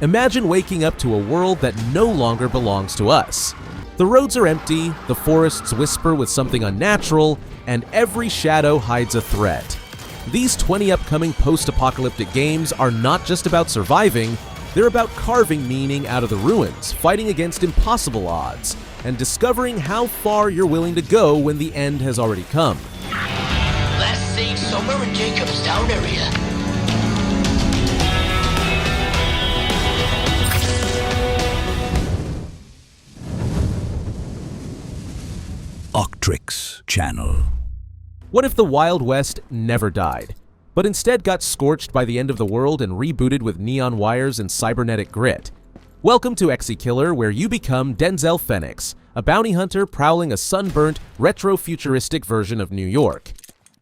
Imagine waking up to a world that no longer belongs to us. The roads are empty, the forests whisper with something unnatural, and every shadow hides a threat. These 20 upcoming post-apocalyptic games are not just about surviving, they're about carving meaning out of the ruins, fighting against impossible odds, and discovering how far you're willing to go when the end has already come. Last seen somewhere in Jacobstown area. Octrix Channel. What if the Wild West never died, but instead got scorched by the end of the world and rebooted with neon wires and cybernetic grit? Welcome to ExeKiller, where you become Denzel Phoenix, a bounty hunter prowling a sunburnt, retro-futuristic version of New York.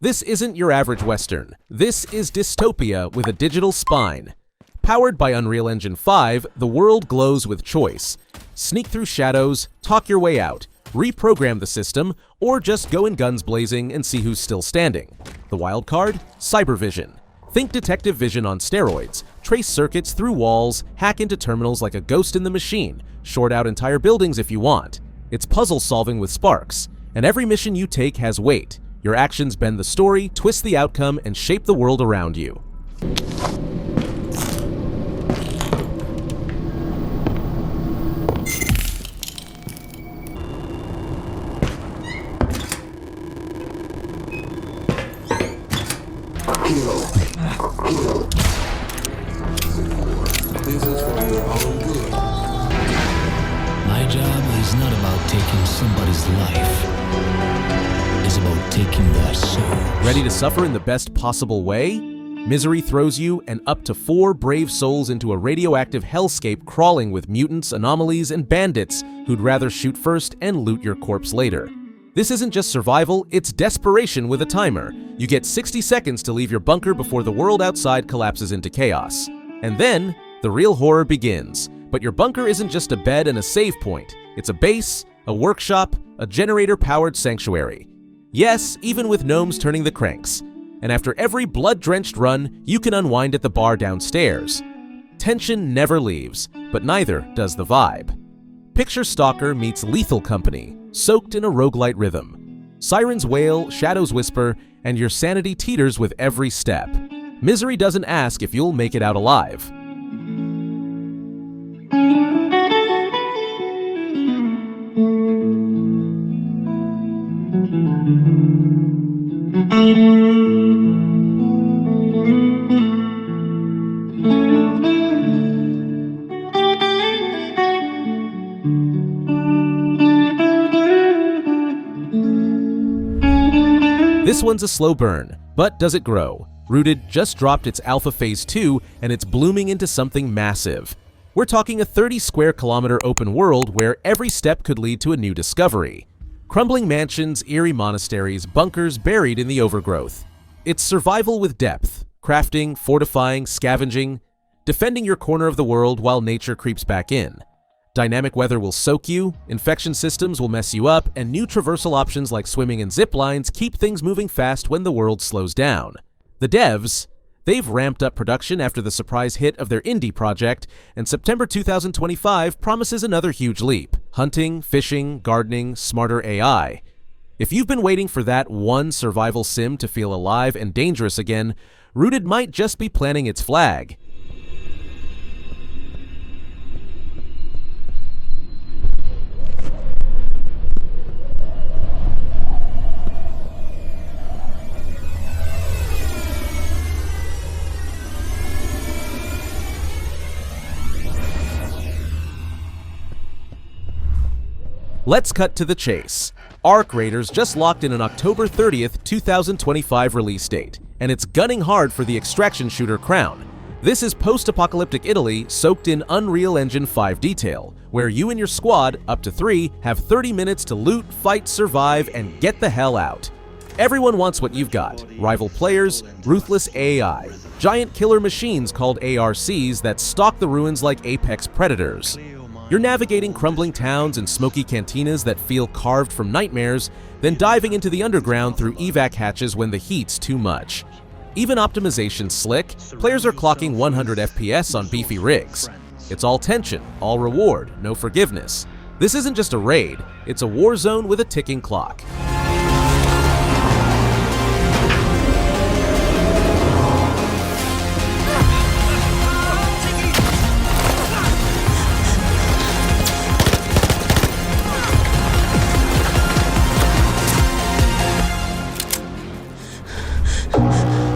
This isn't your average Western. This is dystopia with a digital spine. Powered by Unreal Engine 5, the world glows with choice. Sneak through shadows, talk your way out, reprogram the system, or just go in guns blazing and see who's still standing. The wild card? Cybervision. Think detective vision on steroids. Trace circuits through walls, hack into terminals like a ghost in the machine, short out entire buildings if you want. It's puzzle solving with sparks, and every mission you take has weight. Your actions bend the story, twist the outcome, and shape the world around you. This is for your own good. My job is not about taking somebody's life. It's about taking their soul. Ready to suffer in the best possible way? Misery throws you and up to 4 brave souls into a radioactive hellscape crawling with mutants, anomalies, and bandits who'd rather shoot first and loot your corpse later. This isn't just survival, it's desperation with a timer. You get 60 seconds to leave your bunker before the world outside collapses into chaos. And then, the real horror begins. But your bunker isn't just a bed and a save point. It's a base, a workshop, a generator-powered sanctuary. Yes, even with gnomes turning the cranks. And after every blood-drenched run, you can unwind at the bar downstairs. Tension never leaves, but neither does the vibe. Picture Stalker meets Lethal Company, soaked in a roguelite rhythm. Sirens wail, shadows whisper, and your sanity teeters with every step. Misery doesn't ask if you'll make it out alive. This one's a slow burn, but does it grow? Rooted just dropped its Alpha Phase 2, and it's blooming into something massive. We're talking a 30 square kilometer open world where every step could lead to a new discovery. Crumbling mansions, eerie monasteries, bunkers buried in the overgrowth. It's survival with depth, crafting, fortifying, scavenging, defending your corner of the world while nature creeps back in. Dynamic weather will soak you, infection systems will mess you up, and new traversal options like swimming and zip lines keep things moving fast when the world slows down. The devs, they've ramped up production after the surprise hit of their indie project, and September 2025 promises another huge leap. Hunting, fishing, gardening, smarter AI. If you've been waiting for that one survival sim to feel alive and dangerous again, Rooted might just be planting its flag. Let's cut to the chase. Arc Raiders just locked in an October 30th, 2025 release date, and it's gunning hard for the extraction shooter crown. This is post-apocalyptic Italy soaked in Unreal Engine 5 detail, where you and your squad, up to 3, have 30 minutes to loot, fight, survive, and get the hell out. Everyone wants what you've got: rival players, ruthless AI, giant killer machines called ARCs that stalk the ruins like apex predators. You're navigating crumbling towns and smoky cantinas that feel carved from nightmares, then diving into the underground through evac hatches when the heat's too much. Even optimization's slick, players are clocking 100 FPS on beefy rigs. It's all tension, all reward, no forgiveness. This isn't just a raid, it's a war zone with a ticking clock.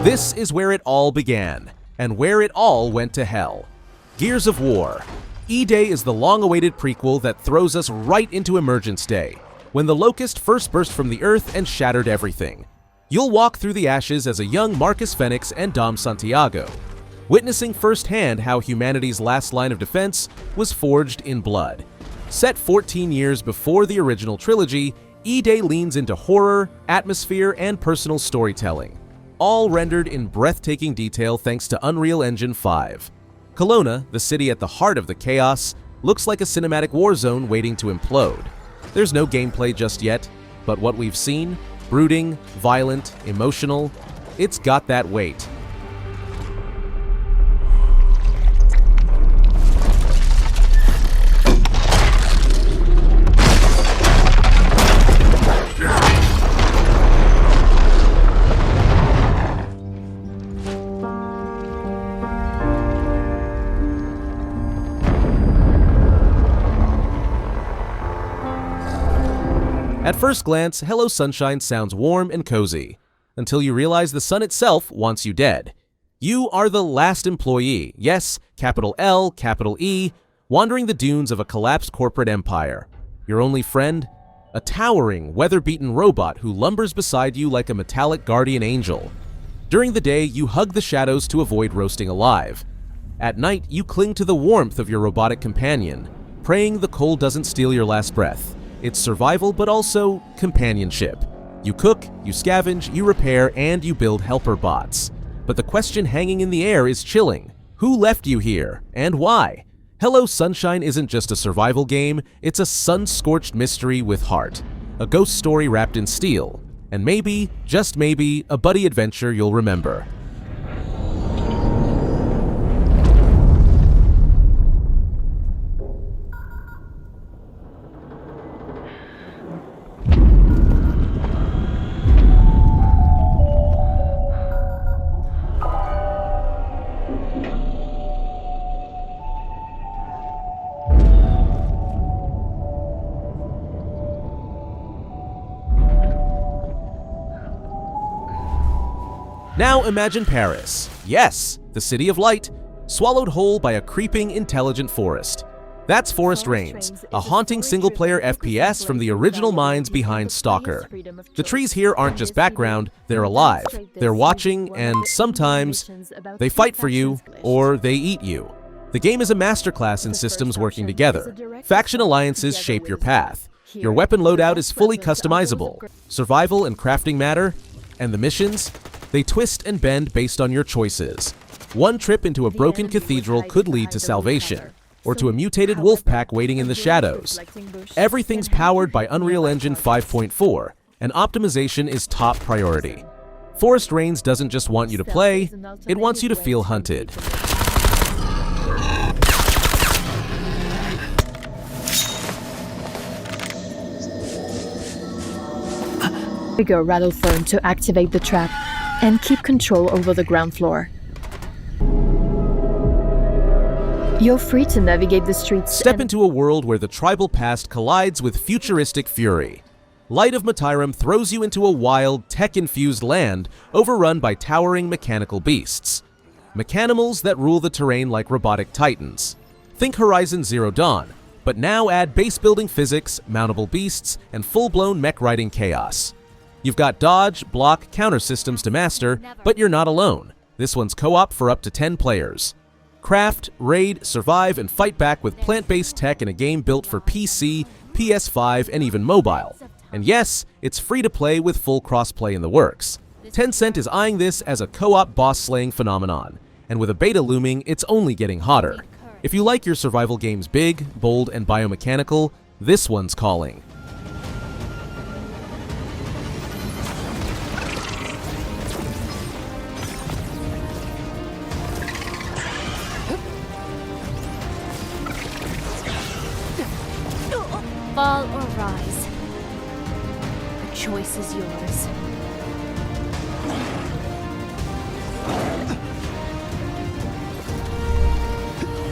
This is where it all began, and where it all went to hell. Gears of War. E-Day is the long-awaited prequel that throws us right into Emergence Day, when the Locust first burst from the Earth and shattered everything. You'll walk through the ashes as a young Marcus Fenix and Dom Santiago, witnessing firsthand how humanity's last line of defense was forged in blood. Set 14 years before the original trilogy, E-Day leans into horror, atmosphere, and personal storytelling, all rendered in breathtaking detail thanks to Unreal Engine 5. Kelowna, the city at the heart of the chaos, looks like a cinematic war zone waiting to implode. There's no gameplay just yet, but what we've seen, brooding, violent, emotional, it's got that weight. At first glance, Hello Sunshine sounds warm and cozy, until you realize the sun itself wants you dead. You are the last employee, yes, capital L, capital E, wandering the dunes of a collapsed corporate empire. Your only friend? A towering, weather-beaten robot who lumbers beside you like a metallic guardian angel. During the day, you hug the shadows to avoid roasting alive. At night, you cling to the warmth of your robotic companion, praying the cold doesn't steal your last breath. It's survival, but also companionship. You cook, you scavenge, you repair, and you build helper bots. But the question hanging in the air is chilling. Who left you here, and why? Hello Sunshine isn't just a survival game, it's a sun-scorched mystery with heart. A ghost story wrapped in steel. And maybe, just maybe, a buddy adventure you'll remember. Now imagine Paris. Yes, the City of Light, swallowed whole by a creeping, intelligent forest. That's Forest Rains, a haunting single-player FPS from the original minds behind Stalker. The trees here aren't just background, they're alive. They're watching, and sometimes they fight for you, or they eat you. The game is a masterclass in systems working together. Faction alliances shape your path. Your weapon loadout is fully customizable. Survival and crafting matter, and the missions? They twist and bend based on your choices. One trip into a broken cathedral could lead to salvation, or to a mutated wolf pack waiting in the shadows. Everything's powered by Unreal Engine 5.4, and optimization is top priority. Forest Rains doesn't just want you to play, it wants you to feel hunted. Trigger Rattlethorn to activate the trap and keep control over the ground floor. You're free to navigate the streets. Step into a world where the tribal past collides with futuristic fury. Light of Motiram throws you into a wild, tech-infused land overrun by towering mechanical beasts. Mechanimals that rule the terrain like robotic titans. Think Horizon Zero Dawn, but now add base-building physics, mountable beasts, and full-blown mech-riding chaos. You've got dodge, block, counter systems to master, but you're not alone. This one's co-op for up to 10 players. Craft, raid, survive, and fight back with plant-based tech in a game built for PC, PS5, and even mobile. And yes, it's free to play with full cross-play in the works. Tencent is eyeing this as a co-op boss-slaying phenomenon, and with a beta looming, it's only getting hotter. If you like your survival games big, bold, and biomechanical, this one's calling. Fall or rise. The choice is yours.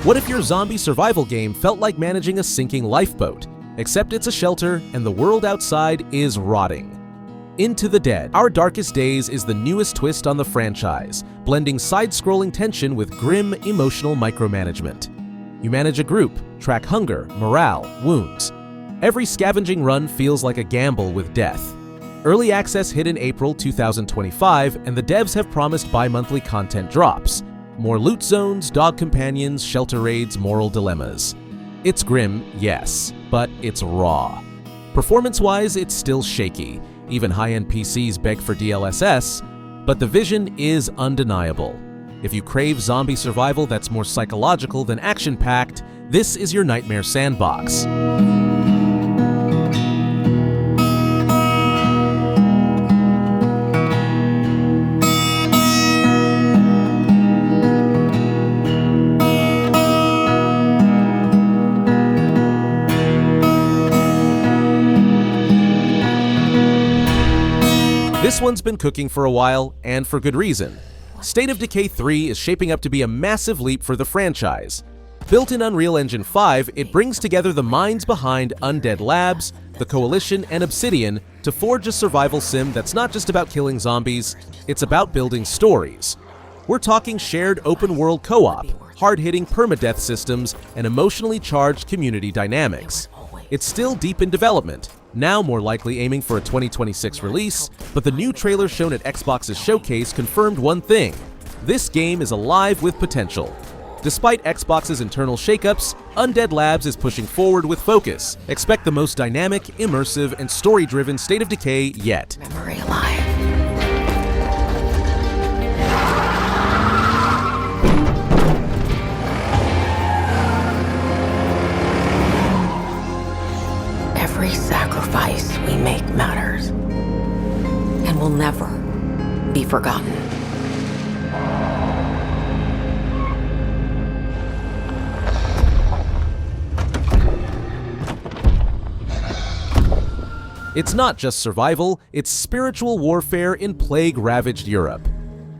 What if your zombie survival game felt like managing a sinking lifeboat, except it's a shelter and the world outside is rotting? Into the Dead, Our Darkest Days is the newest twist on the franchise, blending side-scrolling tension with grim, emotional micromanagement. You manage a group, track hunger, morale, wounds. Every scavenging run feels like a gamble with death. Early access hit in April 2025, and the devs have promised bi-monthly content drops. More loot zones, dog companions, shelter raids, moral dilemmas. It's grim, yes, but it's raw. Performance-wise, it's still shaky. Even high-end PCs beg for DLSS, but the vision is undeniable. If you crave zombie survival that's more psychological than action-packed, this is your nightmare sandbox. This one's been cooking for a while, and for good reason. State of Decay 3 is shaping up to be a massive leap for the franchise. Built in Unreal Engine 5, it brings together the minds behind Undead Labs, the Coalition, and Obsidian to forge a survival sim that's not just about killing zombies, it's about building stories. We're talking shared open-world co-op, hard-hitting permadeath systems, and emotionally charged community dynamics. It's still deep in development, now more likely aiming for a 2026 release, but the new trailer shown at Xbox's showcase confirmed one thing: this game is alive with potential. Despite Xbox's internal shakeups, Undead Labs is pushing forward with focus. Expect the most dynamic, immersive, and story-driven State of Decay yet. Memory alive. Every sacrifice we make matters and will never be forgotten. It's not just survival, it's spiritual warfare in plague-ravaged Europe.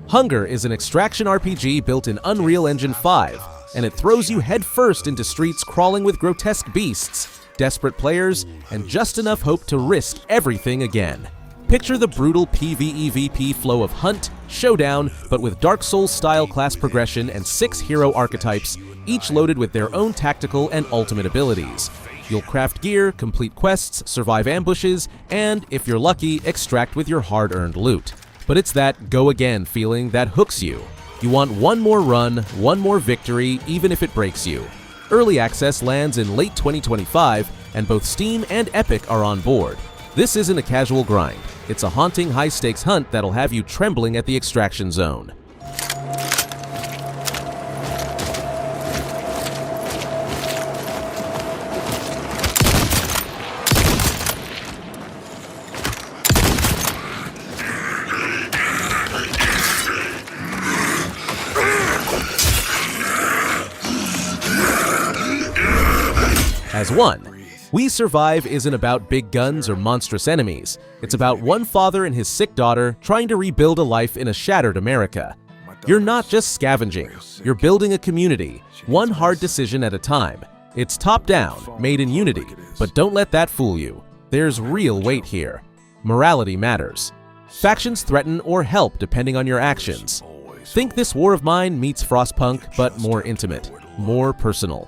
Hunger is an extraction RPG built in Unreal Engine 5, and it throws you headfirst into streets crawling with grotesque beasts, desperate players, and just enough hope to risk everything again. Picture the brutal PvEVP flow of hunt, showdown, but with Dark Souls-style class progression and 6 hero archetypes, each loaded with their own tactical and ultimate abilities. You'll craft gear, complete quests, survive ambushes, and, if you're lucky, extract with your hard-earned loot. But it's that go-again feeling that hooks you. You want one more run, one more victory, even if it breaks you. Early access lands in late 2025, and both Steam and Epic are on board. This isn't a casual grind. It's a haunting, high-stakes hunt that'll have you trembling at the extraction zone. As one, We Survive isn't about big guns or monstrous enemies. It's about one father and his sick daughter trying to rebuild a life in a shattered America. You're not just scavenging, you're building a community, one hard decision at a time. It's top-down, made in Unity, but don't let that fool you. There's real weight here. Morality matters. Factions threaten or help depending on your actions. Think This War of Mine meets Frostpunk, but more intimate, more personal.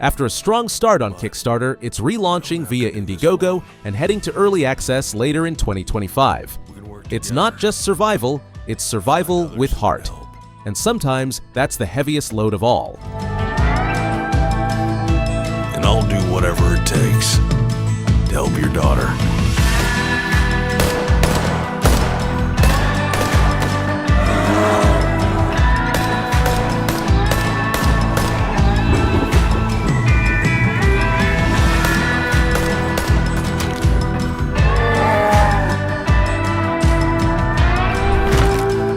After a strong start on Kickstarter, it's relaunching via Indiegogo and heading to early access later in 2025. It's not just survival, it's survival with heart. And sometimes that's the heaviest load of all. And I'll do whatever it takes to help your daughter.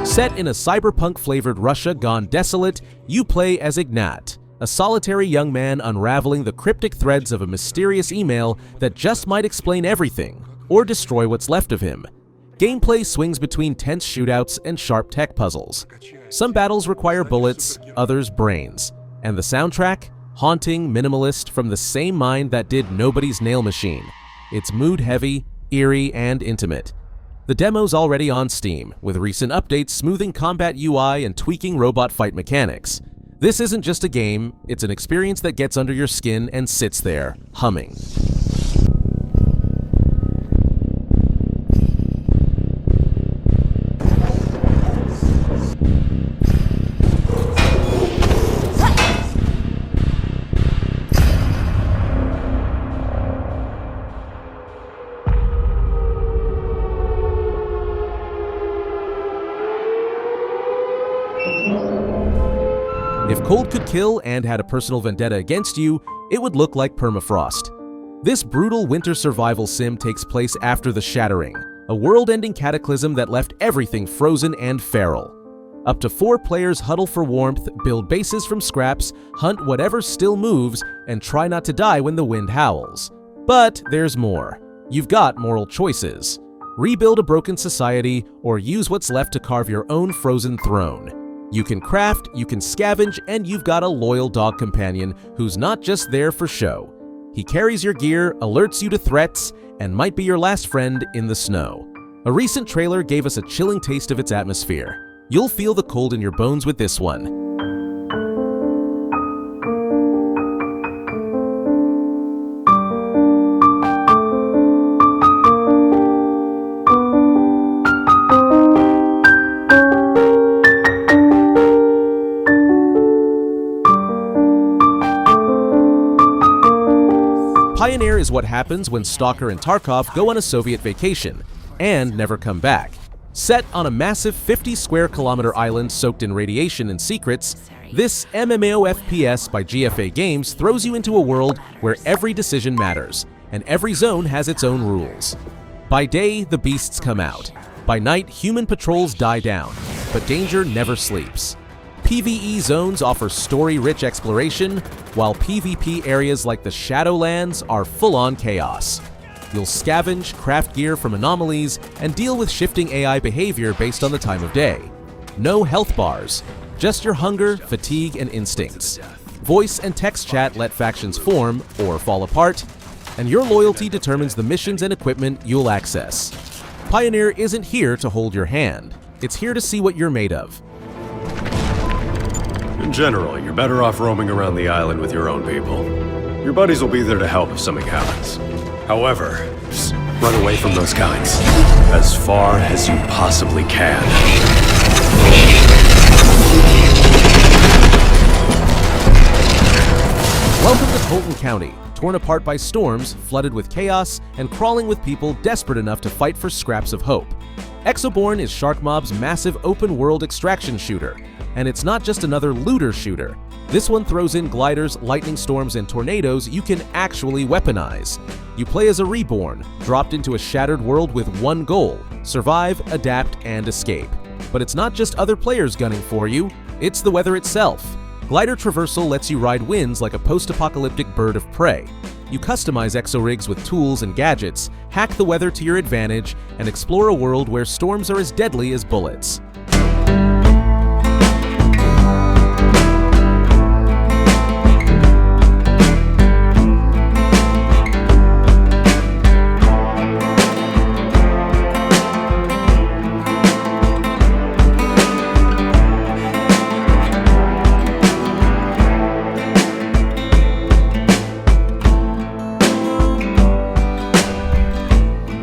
Set in a cyberpunk-flavored Russia gone desolate, you play as Ignat, a solitary young man unraveling the cryptic threads of a mysterious email that just might explain everything, or destroy what's left of him. Gameplay swings between tense shootouts and sharp tech puzzles. Some battles require bullets, others brains. And the soundtrack? Haunting, minimalist, from the same mind that did Nobody's Nail Machine. It's mood-heavy, eerie, and intimate. The demo's already on Steam, with recent updates smoothing combat UI and tweaking robot fight mechanics. This isn't just a game, it's an experience that gets under your skin and sits there, humming. If cold could kill and had a personal vendetta against you, it would look like Permafrost. This brutal winter survival sim takes place after the Shattering, a world-ending cataclysm that left everything frozen and feral. Up to 4 players huddle for warmth, build bases from scraps, hunt whatever still moves, and try not to die when the wind howls. But there's more. You've got moral choices. Rebuild a broken society, or use what's left to carve your own frozen throne. You can craft, you can scavenge, and you've got a loyal dog companion who's not just there for show. He carries your gear, alerts you to threats, and might be your last friend in the snow. A recent trailer gave us a chilling taste of its atmosphere. You'll feel the cold in your bones with this one. Pioner is what happens when Stalker and Tarkov go on a Soviet vacation, and never come back. Set on a massive 50-square-kilometer island soaked in radiation and secrets, this MMO FPS by GFA Games throws you into a world where every decision matters, and every zone has its own rules. By day, the beasts come out. By night, human patrols die down, but danger never sleeps. PvE zones offer story-rich exploration, while PvP areas like the Shadowlands are full-on chaos. You'll scavenge, craft gear from anomalies, and deal with shifting AI behavior based on the time of day. No health bars, just your hunger, fatigue, and instincts. Voice and text chat let factions form, or fall apart, and your loyalty determines the missions and equipment you'll access. Pioneer isn't here to hold your hand. It's here to see what you're made of. In general, you're better off roaming around the island with your own people. Your buddies will be there to help if something happens. However, just run away from those guys as far as you possibly can. Welcome to Colton County, torn apart by storms, flooded with chaos, and crawling with people desperate enough to fight for scraps of hope. Exoborne is Sharkmob's massive open-world extraction shooter, and it's not just another looter shooter. This one throws in gliders, lightning storms, and tornadoes you can actually weaponize. You play as a reborn, dropped into a shattered world with one goal: survive, adapt, and escape. But it's not just other players gunning for you, it's the weather itself. Glider traversal lets you ride winds like a post-apocalyptic bird of prey. You customize exorigs with tools and gadgets, hack the weather to your advantage, and explore a world where storms are as deadly as bullets.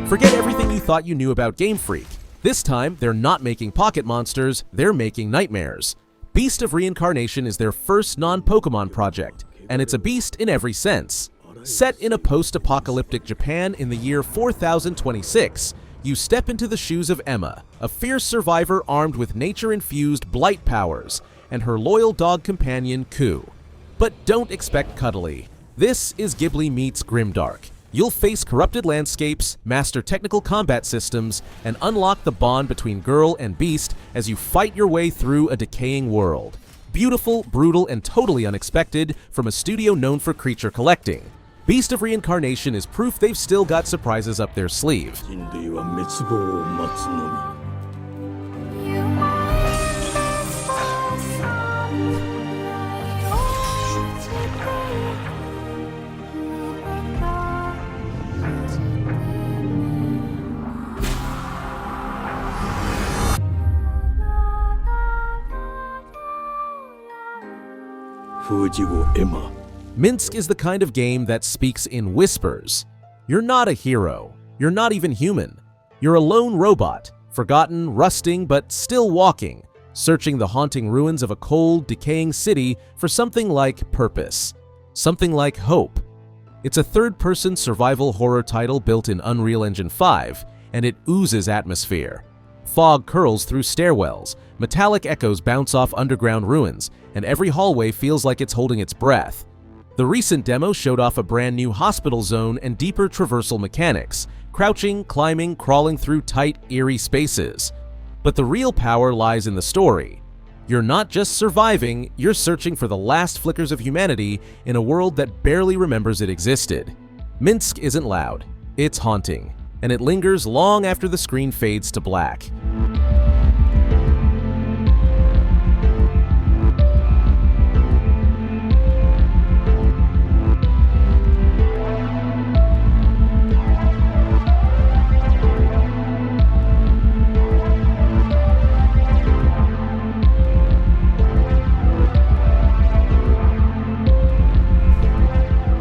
Forget everything you thought you knew about Game Freak. This time, they're not making pocket monsters, they're making nightmares. Beast of Reincarnation is their first non-Pokemon project, and it's a beast in every sense. Set in a post-apocalyptic Japan in the year 4026, you step into the shoes of Emma, a fierce survivor armed with nature-infused blight powers, and her loyal dog companion, Ku. But don't expect cuddly. This is Ghibli meets Grimdark. You'll face corrupted landscapes, master technical combat systems, and unlock the bond between girl and beast as you fight your way through a decaying world. beautiful, brutal, and totally unexpected from a studio known for creature collecting. Beast of Reincarnation is proof they've still got surprises up their sleeve. 人類は滅亡を待つのみ。MINSK is the kind of game that speaks in whispers. You're not a hero. You're not even human. You're a lone robot, forgotten, rusting, but still walking, searching the haunting ruins of a cold, decaying city for something like purpose, something like hope. It's a third-person survival horror title built in Unreal Engine 5, and it oozes atmosphere. Fog curls through stairwells, metallic echoes bounce off underground ruins, and every hallway feels like it's holding its breath. The recent demo showed off a brand new hospital zone and deeper traversal mechanics, crouching, climbing, crawling through tight, eerie spaces. But the real power lies in the story. You're not just surviving, you're searching for the last flickers of humanity in a world that barely remembers it existed. MINSK isn't loud, it's haunting, and it lingers long after the screen fades to black.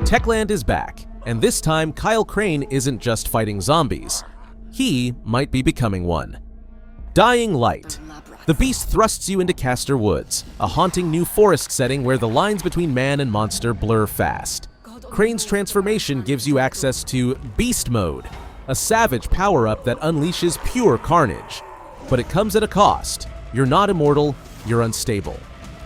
Techland is back, and this time Kyle Crane isn't just fighting zombies. He might be becoming one. Dying Light. The beast thrusts you into Castor Woods, a haunting new forest setting where the lines between man and monster blur fast. Crane's transformation gives you access to Beast Mode, a savage power-up that unleashes pure carnage. But it comes at a cost. You're not immortal, you're unstable.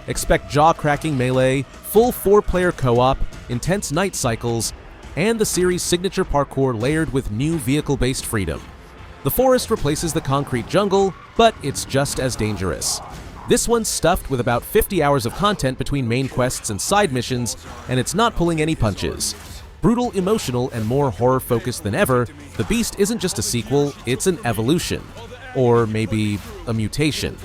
Expect jaw-cracking melee, full 4-player co-op, intense night cycles, and the series' signature parkour layered with new vehicle-based freedom. The forest replaces the concrete jungle, but it's just as dangerous. This one's stuffed with about 50 hours of content between main quests and side missions, and it's not pulling any punches. Brutal, emotional, and more horror-focused than ever, The Beast isn't just a sequel, it's an evolution. Or maybe a mutation.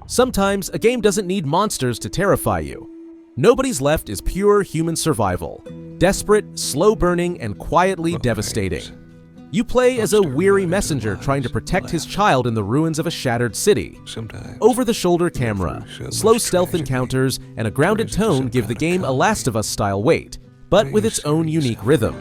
Sometimes, a game doesn't need monsters to terrify you. Nobody's Left is pure human survival. Desperate, slow-burning, and quietly devastating. You play as a weary messenger trying to protect his child in the ruins of a shattered city. Over-the-shoulder camera, slow stealth encounters, and a grounded tone give the game a Last of Us-style weight, but with its own unique rhythm.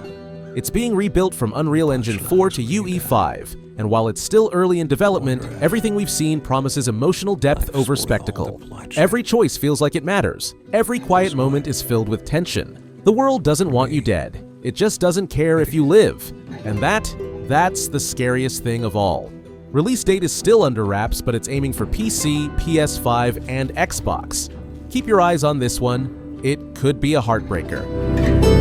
It's being rebuilt from Unreal Engine 4 to UE5, and while it's still early in development, everything we've seen promises emotional depth over spectacle. Every choice feels like it matters. Every quiet moment is filled with tension. The world doesn't want you dead. It just doesn't care if you live. And that's the scariest thing of all. Release date is still under wraps, but it's aiming for PC, PS5, and Xbox. Keep your eyes on this one. It could be a heartbreaker.